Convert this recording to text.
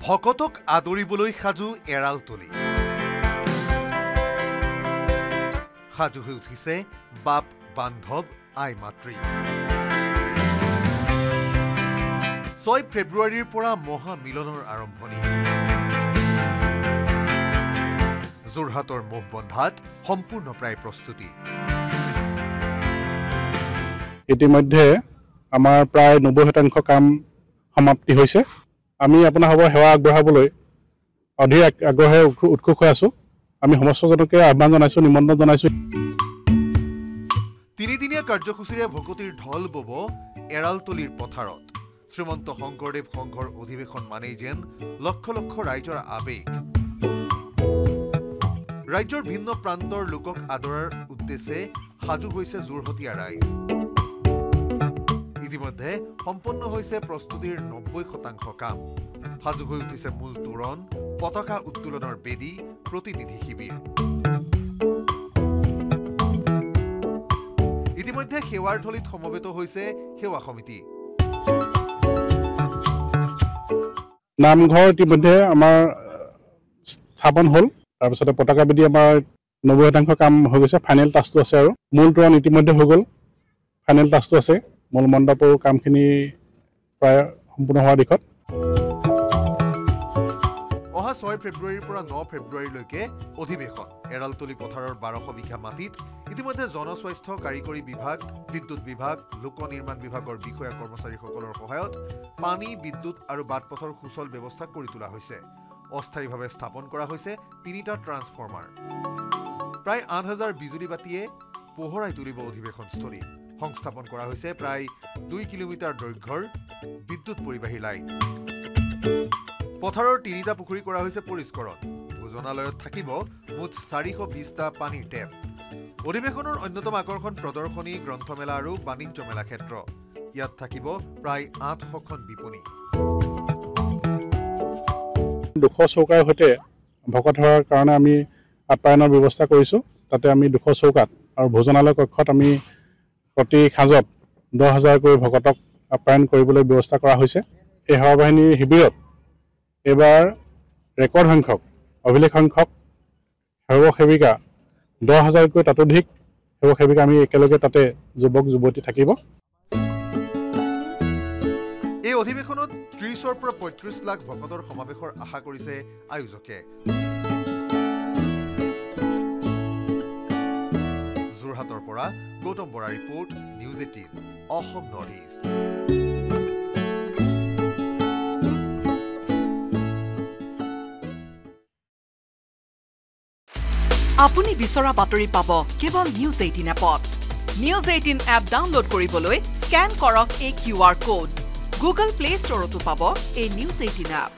ভকতক আদৰিবলৈ সাজু এৰালতলী সাজু হৈ উঠিছে বাপ বান্ধৱ আই মাতৃ 6 ফেব্ৰুৱাৰীৰ পৰা মহামিলনৰ আৰম্ভণি যোৰহাটৰ মুখবন্ধাত সম্পূৰ্ণ প্ৰায় প্ৰস্তুতি ইতিমধ্যে আমাৰ প্ৰায় 90% কাম সমাপ্তি হৈছে আমি আপোনাৰ হ'ব সেৱা আগবঢ়াবলৈ অধিক আগ্ৰহে উৎসুক হৈ আছো আমি সমস্তজনকে আহ্বান জনাইছো নিমন্ত্ৰণ জনাইছো তিনিদিনীয়া কাৰ্যসূচীৰে ভকতিৰ ঢল বব এৰালতলীৰ পথাৰত শ্ৰীমন্ত শংকৰদেৱ সংঘৰ অধিৱেশন মানেই যেন লক্ষ লক্ষ ৰাইজৰ আবেগ ৰাজ্যৰ ভিন্ন প্ৰান্তৰ লোকক আদৰাৰ উদ্দেশ্যে সাজু হৈছে যোৰহটীয়া ৰাইজ ইতিমধ্যে সম্পন্ন হৈছে প্ৰস্তুতিৰ 90% কাম সাজু হৈ উঠিছে মূল তোৰণ পতাকা উত্তোলনৰ বেদী প্ৰতিনিধি শিবিৰ ইতিমধ্যে সেৱাৰ থলীত সমবেত হৈছে সেৱা সমিতি নামঘৰ ইতিমধ্যে আমাৰ স্থাপন হ'ল তাৰপিছতে পতাকা বেদী আমাৰ 90% কাম হৈ গৈছে ফাইনেল টাচটো আছে আৰু মূল তোৰণ ইতিমধ্যে হৈ গ'ল ফাইনেল টাচটো আছে মূল মণ্ডপৰ কামখিনি প্ৰায় সম্পূৰ্ণ হোৱাৰ দিশত অহা 6 ফেব্ৰুৱাৰীৰ পৰা 9 ফেব্ৰুৱাৰীলৈকে অধিৱেশন এৰালতলী পথাৰৰ 1200 বিঘা মাটিত ইতিমধ্যে জনস্বাস্থ্য কাৰিকৰী বিভাগ বিদ্যুৎ বিভাগ লোক নিৰ্মাণ বিভাগৰ বিষয়া কৰ্মচাৰীসকলৰ সহায়ত পানী বিদ্যুৎ আৰু বাটপথৰ সুচল ব্যৱস্থা কৰি তোলা হৈছে অস্থায়ীভাৱে স্থাপন কৰা হৈছে 3টা ট্ৰান্সফৰ্মাৰ প্ৰায় 8000 বিজুলী বাতিয়ে পোহৰাই তুলিব অধিৱেশনস্থলী সংস্থাপন কৰা হৈছে প্ৰায় 2 কিলোমিটাৰ দৈৰ্ঘ্যৰ বিদ্যুৎ পৰিবাহী লাইন পথাৰৰ 3টা পুখুৰী কৰা হৈছে পৰিষ্কৰণ ভোজনালয়ত থাকিব মুঠ 420টা পানীৰ টেপ অধিৱেশনৰ অন্যতম আকৰ্ষণ প্ৰদৰ্শনী গ্ৰন্থমেলা আৰু বাণিজ্য মেলা ক্ষেত্ৰ ইয়াত থাকিব প্ৰায় 800খন বিপণী 200 চৌকাৰ সৈতে ভকত হোৱাৰ কাৰণে আমি আপ্যায়নৰ ব্যৱস্থা কৰিছো তাতে আমি 200 চৌকাত আৰু ভোজনালয় কক্ষত আমি প্ৰতি খাজত 10000 কৈ ভকতক আপ্যায়ন কৰিবলৈ ব্যৱস্থা কৰা হৈছে এই সেৱা বাহিনীৰ শিবিৰত এবাৰ ৰেকৰ্ড সংখ্যক অভিলেখ সংখ্যক সেৱক সেৱিকা 10000 কৈ ততোধিক সেৱক সেৱিকা আমি একেলগে তাতে যুৱক যুৱতী থাকিব এই অধিৱেশনত 30ৰ পৰা 35 লাখ ভকতৰ সমাৱেশৰ আশা কৰিছে আয়োজকে যোৰহাটৰ পৰা Gautam Bora report news 18 Assam north east আপুনি বিচৰা বাতৰি পাব কেৱল নিউজ 18 এপত নিউজ 18 এপ ডাউনলোড কৰিবলৈ স্ক্যান কৰক এই QR কোড গুগল প্লে ষ্টৰতো পাব এই নিউজ 18 এপ